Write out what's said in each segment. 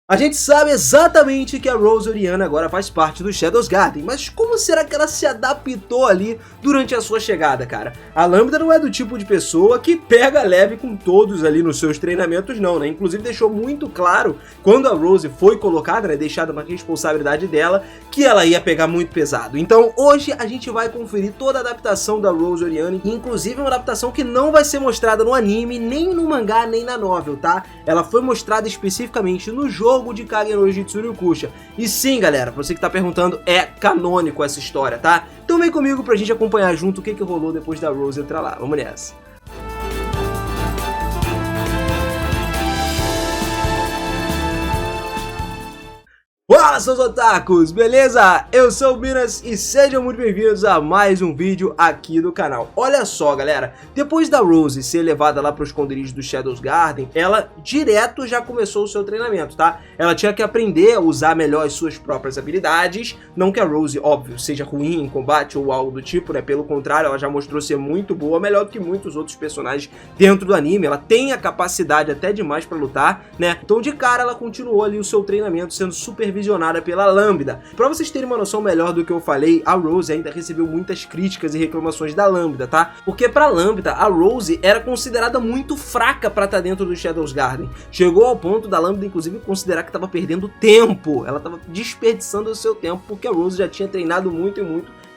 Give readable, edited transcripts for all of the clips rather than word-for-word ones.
A gente sabe exatamente que a Rose Oriana agora faz parte do Shadows Garden, mas como será que ela se adaptou ali durante a sua chegada, cara? A Lambda não é do tipo de pessoa que pega leve com todos ali nos seus treinamentos não, né? Inclusive deixou muito claro, quando a Rose foi colocada, né, deixada uma responsabilidade dela, que ela ia pegar muito pesado. Então hoje a gente vai conferir toda a adaptação da Rose Oriana, inclusive uma adaptação que não vai ser mostrada no anime, nem no mangá, nem na novel, tá? Ela foi mostrada especificamente no jogo de Kage no Jitsuru Kusha. E sim, galera, pra você que tá perguntando, é canônico essa história, tá? Então vem comigo pra gente acompanhar junto o que rolou depois da Rose entrar lá. Vamos nessa. Fala, seus otakus, beleza? Eu sou o Minas e sejam muito bem-vindos a mais um vídeo aqui do canal. Olha só, galera, depois da Rose ser levada lá para o esconderijo do Shadows Garden, ela direto já começou o seu treinamento, tá? Ela tinha que aprender a usar melhor as suas próprias habilidades, não que a Rose, óbvio, seja ruim em combate ou algo do tipo, né? Pelo contrário, ela já mostrou ser muito boa, melhor do que muitos outros personagens dentro do anime. Ela tem a capacidade até demais para lutar, né? Então de cara ela continuou ali o seu treinamento sendo supervisionada pela Lambda. Pra vocês terem uma noção melhor do que eu falei, a Rose ainda recebeu muitas críticas e reclamações da Lambda, tá? Porque pra Lambda, a Rose era considerada muito fraca pra estar dentro do Shadows Garden. Chegou ao ponto da Lambda, inclusive, considerar que tava perdendo tempo. Ela tava desperdiçando o seu tempo, porque a Rose já tinha treinado muito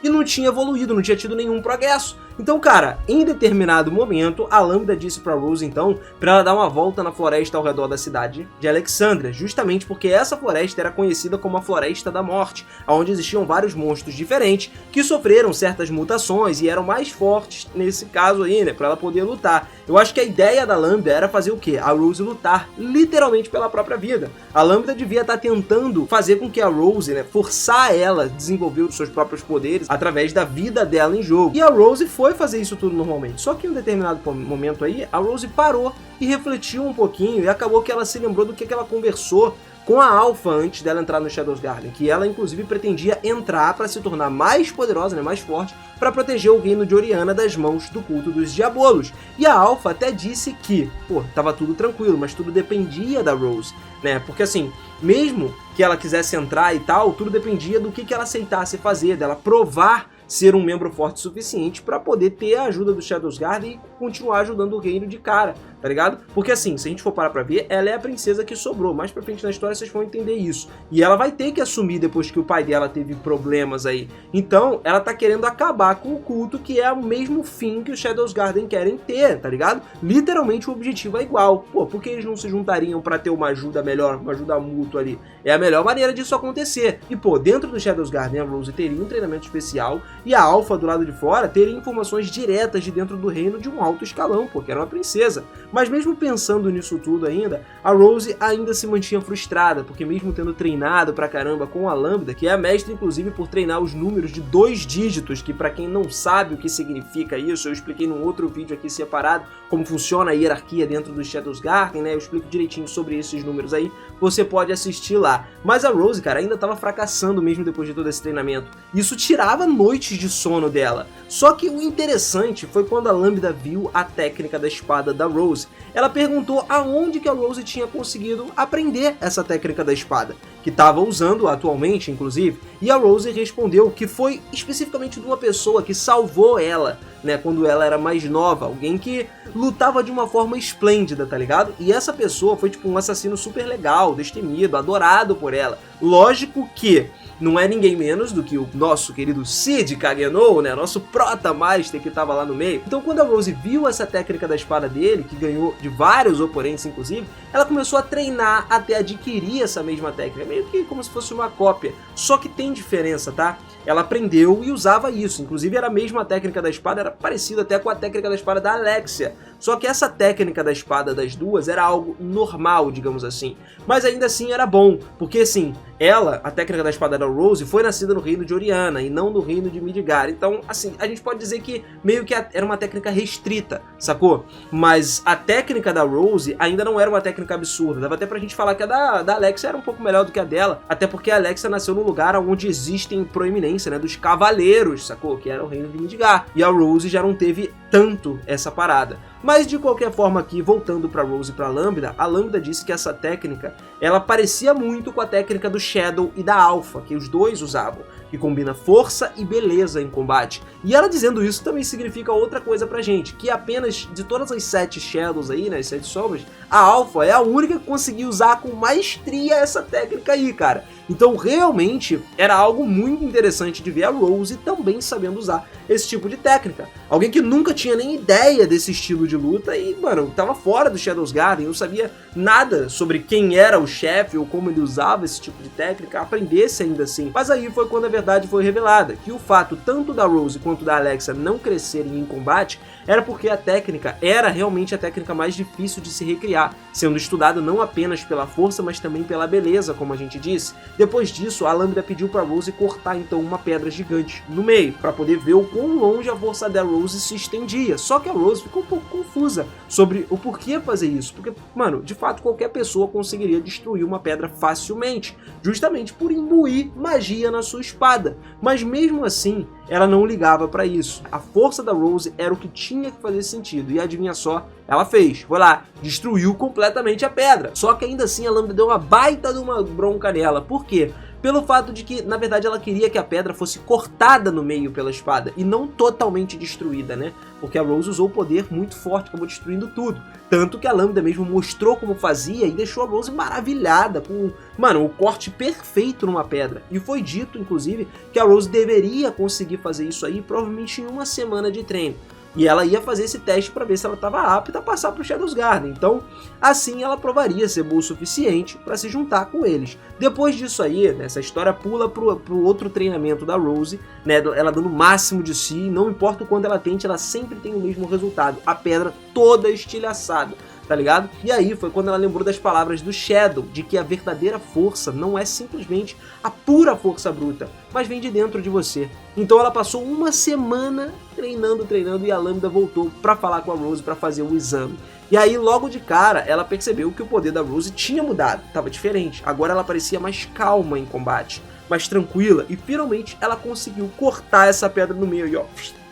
e não tinha evoluído, não tinha tido nenhum progresso. Então, cara, em determinado momento, a Lambda disse pra Rose, então, pra ela dar uma volta na floresta ao redor da cidade de Alexandria, justamente porque essa floresta era conhecida como a Floresta da Morte, onde existiam vários monstros diferentes que sofreram certas mutações e eram mais fortes nesse caso aí, né, pra ela poder lutar. Eu acho que a ideia da Lambda era fazer o quê? A Rose lutar literalmente pela própria vida. A Lambda devia estar tentando fazer com que a Rose, né, forçar ela a desenvolver os seus próprios poderes através da vida dela em jogo. E a Rose foi fazer isso tudo normalmente. Só que em um determinado momento aí, a Rose parou e refletiu um pouquinho e acabou que ela se lembrou do que ela conversou com a Alpha antes dela entrar no Shadows Garden, que ela inclusive pretendia entrar para se tornar mais poderosa, né, mais forte, para proteger o reino de Oriana das mãos do culto dos Diabolos. E a Alpha até disse que, pô, tava tudo tranquilo, mas tudo dependia da Rose, né? Porque assim, mesmo que ela quisesse entrar e tal, tudo dependia do que ela aceitasse fazer, dela provar ser um membro forte o suficiente para poder ter a ajuda do Shadows Garden e continuar ajudando o reino de cara, tá ligado? Porque assim, se a gente for parar pra ver, ela é a princesa que sobrou. Mais pra frente na história vocês vão entender isso. E ela vai ter que assumir depois que o pai dela teve problemas aí. Então, ela tá querendo acabar com o culto, que é o mesmo fim que os Shadows Garden querem ter, tá ligado? Literalmente o objetivo é igual. Pô, por que eles não se juntariam pra ter uma ajuda melhor, uma ajuda mútua ali? É a melhor maneira disso acontecer. E pô, dentro do Shadows Garden a Rose teria um treinamento especial e a Alpha do lado de fora teria informações diretas de dentro do reino de um alto escalão, porque era uma princesa. Mas mesmo pensando nisso tudo ainda, a Rose ainda se mantinha frustrada, porque mesmo tendo treinado pra caramba com a Lambda, que é a mestra inclusive por treinar os números de 2 dígitos, que pra quem não sabe o que significa isso, eu expliquei num outro vídeo aqui separado, como funciona a hierarquia dentro do Shadows Garden, né, eu explico direitinho sobre esses números aí, você pode assistir lá. Mas a Rose, cara, ainda tava fracassando mesmo depois de todo esse treinamento. Isso tirava noites de sono dela. Só que o interessante foi quando a Lambda viu a técnica da espada da Rose. Ela perguntou aonde que a Rose tinha conseguido aprender essa técnica da espada, que estava usando atualmente, inclusive, e a Rose respondeu que foi especificamente de uma pessoa que salvou ela, né, quando ela era mais nova, alguém que lutava de uma forma esplêndida, tá ligado? E essa pessoa foi tipo um assassino super legal, destemido, adorado por ela. Lógico que não é ninguém menos do que o nosso querido Cid Kagenou, né, nosso Prota Master que tava lá no meio. Então quando a Rose viu essa técnica da espada dele, que ganhou de vários oponentes inclusive, ela começou a treinar até adquirir essa mesma técnica, meio que como se fosse uma cópia. Só que tem diferença, tá? Ela aprendeu e usava isso, inclusive era a mesma técnica da espada, era parecida até com a técnica da espada da Alexia. Só que essa técnica da espada das duas era algo normal, digamos assim. Mas ainda assim era bom, porque assim, ela, a técnica da espada da Rose, foi nascida no reino de Oriana e não no reino de Midgar. Então, assim, a gente pode dizer que meio que era uma técnica restrita, sacou? Mas a técnica da Rose ainda não era uma técnica absurda. Dava até pra gente falar que a da Alexa era um pouco melhor do que a dela, até porque a Alexa nasceu num lugar onde existem proeminência, né, dos cavaleiros, sacou? Que era o reino de Midgar. E a Rose já não teve tanto essa parada. Mas de qualquer forma aqui, voltando pra Rose e pra Lambda, a Lambda disse que essa técnica, ela parecia muito com a técnica do Shadow e da Alpha, que os dois usavam, que combina força e beleza em combate. E ela dizendo isso também significa outra coisa pra gente, que apenas de todas as 7 Shadows aí, né, as 7 sombras, a Alpha é a única que conseguiu usar com maestria essa técnica aí, cara. Então realmente era algo muito interessante de ver a Rose também sabendo usar esse tipo de técnica. Alguém que nunca tinha nem ideia desse estilo de luta e, mano, tava fora do Shadows Garden, não sabia nada sobre quem era o chefe ou como ele usava esse tipo de técnica, aprendesse ainda assim. Mas aí foi quando a verdade foi revelada, que o fato tanto da Rose quanto da Alexa não crescerem em combate era porque a técnica era realmente a técnica mais difícil de se recriar, sendo estudada não apenas pela força, mas também pela beleza, como a gente disse. Depois disso, a Lambda pediu para Rose cortar então uma pedra gigante no meio, para poder ver o quão longe a força da Rose se estendia. Só que a Rose ficou um pouco confusa sobre o porquê fazer isso, porque, mano, de fato qualquer pessoa conseguiria destruir uma pedra facilmente, justamente por imbuir magia na sua espada. Mas mesmo assim, ela não ligava para isso. A força da Rose era o que tinha que fazer sentido, e adivinha só, ela fez, foi lá, destruiu completamente a pedra. Só que ainda assim a Lambda deu uma baita de uma bronca nela. Por quê? Pelo fato de que, na verdade, ela queria que a pedra fosse cortada no meio pela espada e não totalmente destruída, né? Porque a Rose usou o poder muito forte, acabou destruindo tudo. Tanto que a Lambda mesmo mostrou como fazia e deixou a Rose maravilhada com, mano, o corte perfeito numa pedra. E foi dito, inclusive, que a Rose deveria conseguir fazer isso aí provavelmente em uma semana de treino. E ela ia fazer esse teste para ver se ela estava apta a passar para o Shadows Garden. Então, assim ela provaria ser boa o suficiente para se juntar com eles. Depois disso aí, né, essa história pula pro outro treinamento da Rose, né, ela dando o máximo de si, não importa o quanto ela tente, ela sempre tem o mesmo resultado. A pedra toda estilhaçada. Tá ligado? E aí foi quando ela lembrou das palavras do Shadow, de que a verdadeira força não é simplesmente a pura força bruta, mas vem de dentro de você. Então ela passou uma semana treinando e a Lambda voltou pra falar com a Rose pra fazer o exame. E aí logo de cara ela percebeu que o poder da Rose tinha mudado, tava diferente. Agora ela parecia mais calma em combate, mais tranquila, e finalmente ela conseguiu cortar essa pedra no meio aí, ó,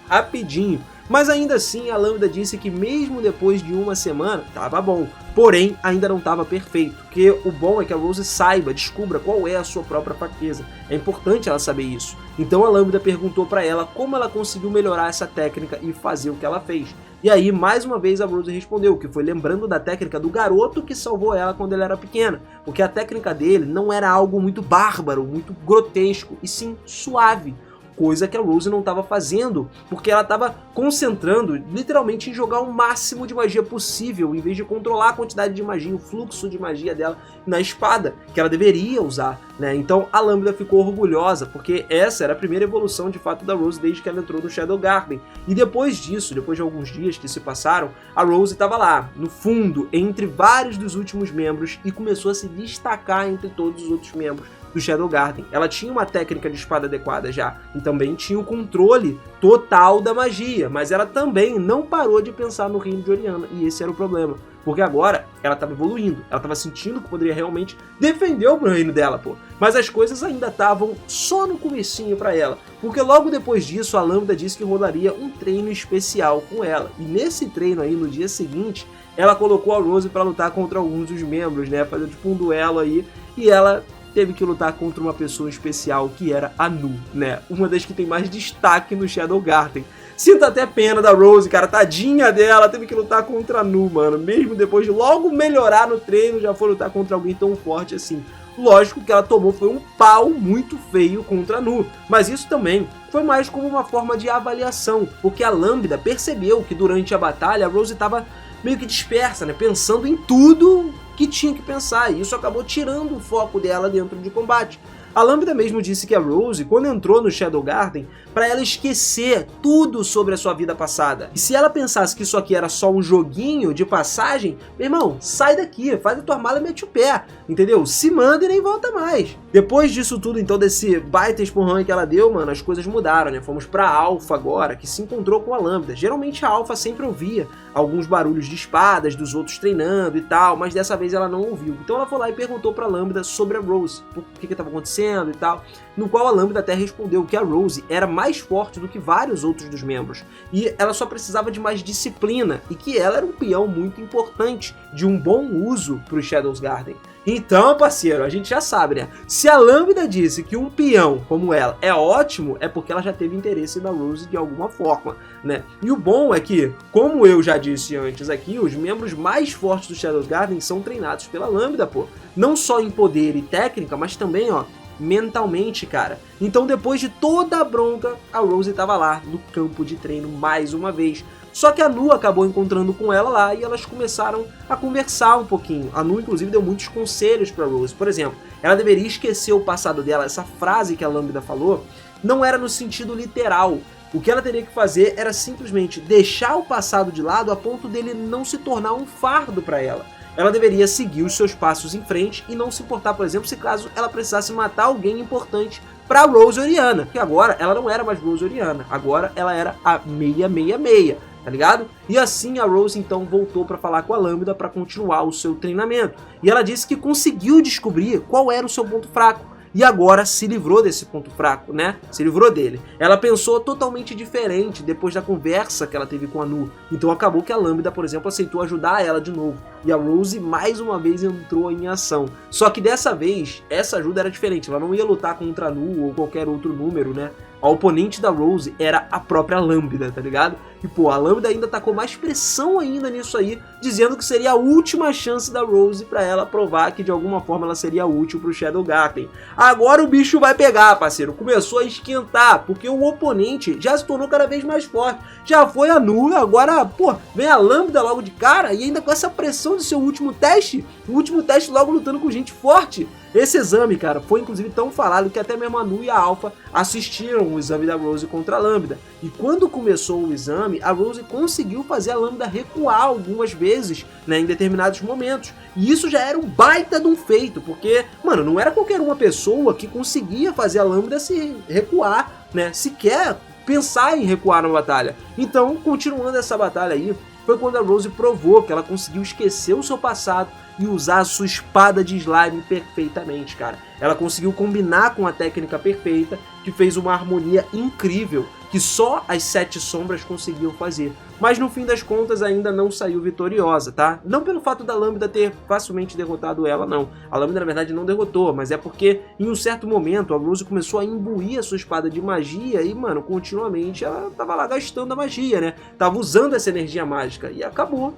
rapidinho. Mas ainda assim a Lambda disse que mesmo depois de uma semana tava bom, porém ainda não estava perfeito, porque o bom é que a Rose saiba, descubra qual é a sua própria fraqueza, é importante ela saber isso. Então a Lambda perguntou para ela como ela conseguiu melhorar essa técnica e fazer o que ela fez. E aí mais uma vez a Rose respondeu que foi lembrando da técnica do garoto que salvou ela quando ela era pequena, porque a técnica dele não era algo muito bárbaro, muito grotesco, e sim suave. Coisa que a Rose não estava fazendo, porque ela estava concentrando literalmente em jogar o máximo de magia possível, em vez de controlar a quantidade de magia, o fluxo de magia dela na espada, que ela deveria usar, né? Então a Lambda ficou orgulhosa, porque essa era a primeira evolução de fato da Rose desde que ela entrou no Shadow Garden. E depois disso, depois de alguns dias que se passaram, a Rose estava lá, no fundo, entre vários dos últimos membros, e começou a se destacar entre todos os outros membros do Shadow Garden. Ela tinha uma técnica de espada adequada já, e também tinha o controle total da magia, mas ela também não parou de pensar no reino de Oriana, e esse era o problema, porque agora ela estava evoluindo, ela estava sentindo que poderia realmente defender o reino dela, pô. Mas as coisas ainda estavam só no comecinho para ela, porque logo depois disso a Lambda disse que rolaria um treino especial com ela, e nesse treino aí, no dia seguinte, ela colocou a Rose para lutar contra alguns dos membros, né, fazer tipo um duelo aí, e ela teve que lutar contra uma pessoa especial, que era a Nu, né? Uma das que tem mais destaque no Shadow Garden. Sinto até pena da Rose, cara, tadinha dela, teve que lutar contra a Nu, mano. Mesmo depois de logo melhorar no treino, já foi lutar contra alguém tão forte assim. Lógico que ela tomou foi um pau muito feio contra a Nu, mas isso também foi mais como uma forma de avaliação, porque a Lambda percebeu que durante a batalha a Rose estava meio que dispersa, né? Pensando em tudo que tinha que pensar, e isso acabou tirando o foco dela dentro de combate. A Lambda mesmo disse que a Rose, quando entrou no Shadow Garden, para ela esquecer tudo sobre a sua vida passada. E se ela pensasse que isso aqui era só um joguinho de passagem, meu irmão, sai daqui, faz a tua mala e mete o pé, entendeu? Se manda e nem volta mais. Depois disso tudo, então, desse baita esporrão que ela deu, mano, as coisas mudaram, né? Fomos pra Alpha agora, que se encontrou com a Lambda. Geralmente a Alpha sempre ouvia alguns barulhos de espadas dos outros treinando e tal, mas dessa vez ela não ouviu. Então ela foi lá e perguntou pra Lambda sobre a Rose, o que estava acontecendo e tal, no qual a Lambda até respondeu que a Rose era mais forte do que vários outros dos membros, e ela só precisava de mais disciplina, e que ela era um peão muito importante, de um bom uso para os Shadows Garden. Então, parceiro, a gente já sabe, né? Se a Lambda disse que um peão como ela é ótimo, é porque ela já teve interesse na Rose de alguma forma, né? E o bom é que, como eu já disse antes aqui, os membros mais fortes do Shadows Garden são treinados pela Lambda, pô. Não só em poder e técnica, mas também, ó, mentalmente, cara. Então, depois de toda a bronca, a Rose tava lá no campo de treino mais uma vez. Só que a Nu acabou encontrando com ela lá e elas começaram a conversar um pouquinho. A Nu, inclusive, deu muitos conselhos pra Rose. Por exemplo, ela deveria esquecer o passado dela. Essa frase que a Lambda falou não era no sentido literal. O que ela teria que fazer era simplesmente deixar o passado de lado a ponto dele não se tornar um fardo pra ela. Ela deveria seguir os seus passos em frente e não se importar, por exemplo, se caso ela precisasse matar alguém importante para Rose Oriana, que agora ela não era mais Rose Oriana, agora ela era a 666, tá ligado? E assim a Rose então voltou para falar com a Lambda para continuar o seu treinamento, e ela disse que conseguiu descobrir qual era o seu ponto fraco, e agora se livrou desse ponto fraco, né? Se livrou dele. Ela pensou totalmente diferente depois da conversa que ela teve com a Nu. Então acabou que a Lambda, por exemplo, aceitou ajudar ela de novo. E a Rose mais uma vez entrou em ação. Só que dessa vez, essa ajuda era diferente. Ela não ia lutar contra a Nu ou qualquer outro número, né? A oponente da Rose era a própria Lambda, tá ligado? E pô, a Lambda ainda tacou mais pressão ainda nisso aí, dizendo que seria a última chance da Rose pra ela provar que de alguma forma ela seria útil pro Shadow Garden. Agora o bicho vai pegar, parceiro. Começou a esquentar, porque o oponente já se tornou cada vez mais forte. Já foi a Nu, agora, pô, vem a Lambda logo de cara e ainda com essa pressão do seu último teste. O último teste logo lutando com gente forte. Esse exame, cara, foi inclusive tão falado que até mesmo a Nu e a Alpha assistiram o exame da Rose contra a Lambda. E quando começou o exame, a Rose conseguiu fazer a Lambda recuar algumas vezes, né, em determinados momentos. E isso já era um baita de um feito, porque, mano, não era qualquer uma pessoa que conseguia fazer a Lambda se recuar, né, sequer pensar em recuar na batalha. Então, continuando essa batalha aí, foi quando a Rose provou que ela conseguiu esquecer o seu passado e usar a sua espada de slime perfeitamente, cara. Ela conseguiu combinar com a técnica perfeita, que fez uma harmonia incrível, que só as 7 sombras conseguiam fazer. Mas no fim das contas ainda não saiu vitoriosa, tá? Não pelo fato da Lambda ter facilmente derrotado ela, não. A Lambda na verdade não derrotou, mas é porque em um certo momento a Rose começou a imbuir a sua espada de magia e, mano, continuamente ela tava lá gastando a magia, né? Tava usando essa energia mágica e acabou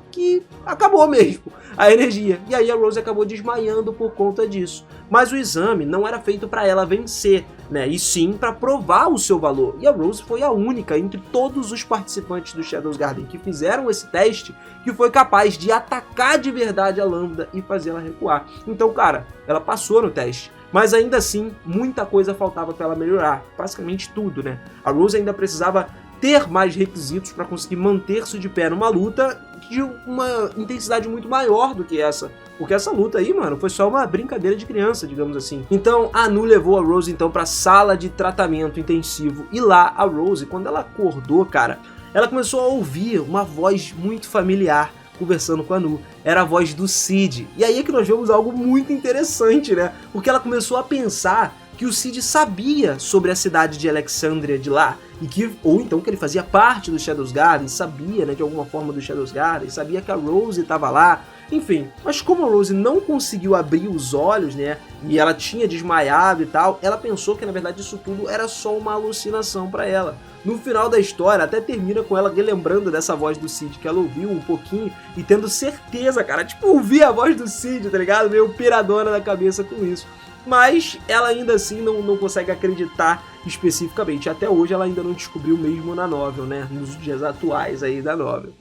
mesmo a energia. E aí a Rose acabou desmaiando por conta disso. Mas o exame não era feito para ela vencer, né? E sim para provar o seu valor. E a Rose foi a única entre todos os participantes do Shadows Garden que fizeram esse teste que foi capaz de atacar de verdade a Lambda e fazer ela recuar. Então, cara, ela passou no teste. Mas ainda assim, muita coisa faltava para ela melhorar. Basicamente tudo, né? A Rose ainda precisava ter mais requisitos para conseguir manter-se de pé numa luta de uma intensidade muito maior do que essa. Porque essa luta aí, mano, foi só uma brincadeira de criança, digamos assim. Então, a Nu levou a Rose, então, pra sala de tratamento intensivo. E lá, a Rose, quando ela acordou, cara, ela começou a ouvir uma voz muito familiar conversando com a Nu. Era a voz do Cid. E aí é que nós vemos algo muito interessante, né? Porque ela começou a pensar que o Cid sabia sobre a cidade de Alexandria de lá, e que, ou então que ele fazia parte do Shadows Garden, sabia, né, de alguma forma do Shadows Garden, sabia que a Rose estava lá, enfim. Mas como a Rose não conseguiu abrir os olhos, né, e ela tinha desmaiado e tal, ela pensou que na verdade isso tudo era só uma alucinação para ela. No final da história, até termina com ela relembrando dessa voz do Cid, que ela ouviu um pouquinho e tendo certeza, cara, tipo, ouvir a voz do Cid, tá ligado? Meio piradona da cabeça com isso. Mas ela ainda assim não consegue acreditar especificamente. Até hoje ela ainda não descobriu mesmo na novel, né? Nos dias atuais aí da novel.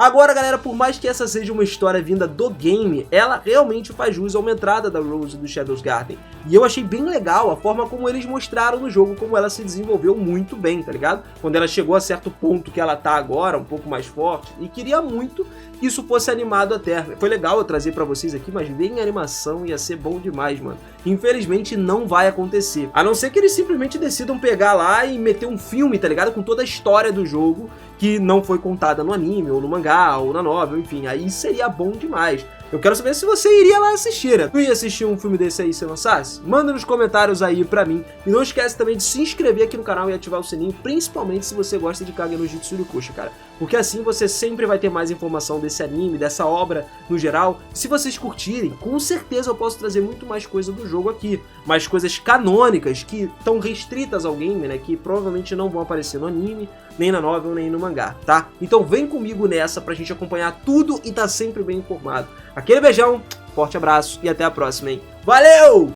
Agora, galera, por mais que essa seja uma história vinda do game, ela realmente faz jus a uma entrada da Rose do Shadows Garden. E eu achei bem legal a forma como eles mostraram no jogo, como ela se desenvolveu muito bem, tá ligado? Quando ela chegou a certo ponto que ela tá agora, um pouco mais forte, e queria muito que isso fosse animado até. Foi legal eu trazer pra vocês aqui, mas bem a animação ia ser bom demais, mano. Infelizmente não vai acontecer. A não ser que eles simplesmente decidam pegar lá e meter um filme, tá ligado? Com toda a história do jogo, que não foi contada no anime, ou no mangá, ou na novel, enfim, aí seria bom demais. Eu quero saber se você iria lá assistir, né? Tu ia assistir um filme desse aí se lançasse? Manda nos comentários aí pra mim. E não esquece também de se inscrever aqui no canal e ativar o sininho, principalmente se você gosta de Kage no Jutsu Rikushi, cara. Porque assim você sempre vai ter mais informação desse anime, dessa obra no geral. Se vocês curtirem, com certeza eu posso trazer muito mais coisa do jogo aqui. Mais coisas canônicas que estão restritas ao game, né? Que provavelmente não vão aparecer no anime, nem na novel, nem no mangá, tá? Então vem comigo nessa pra gente acompanhar tudo e tá sempre bem informado. Aquele beijão, forte abraço e até a próxima, hein? Valeu!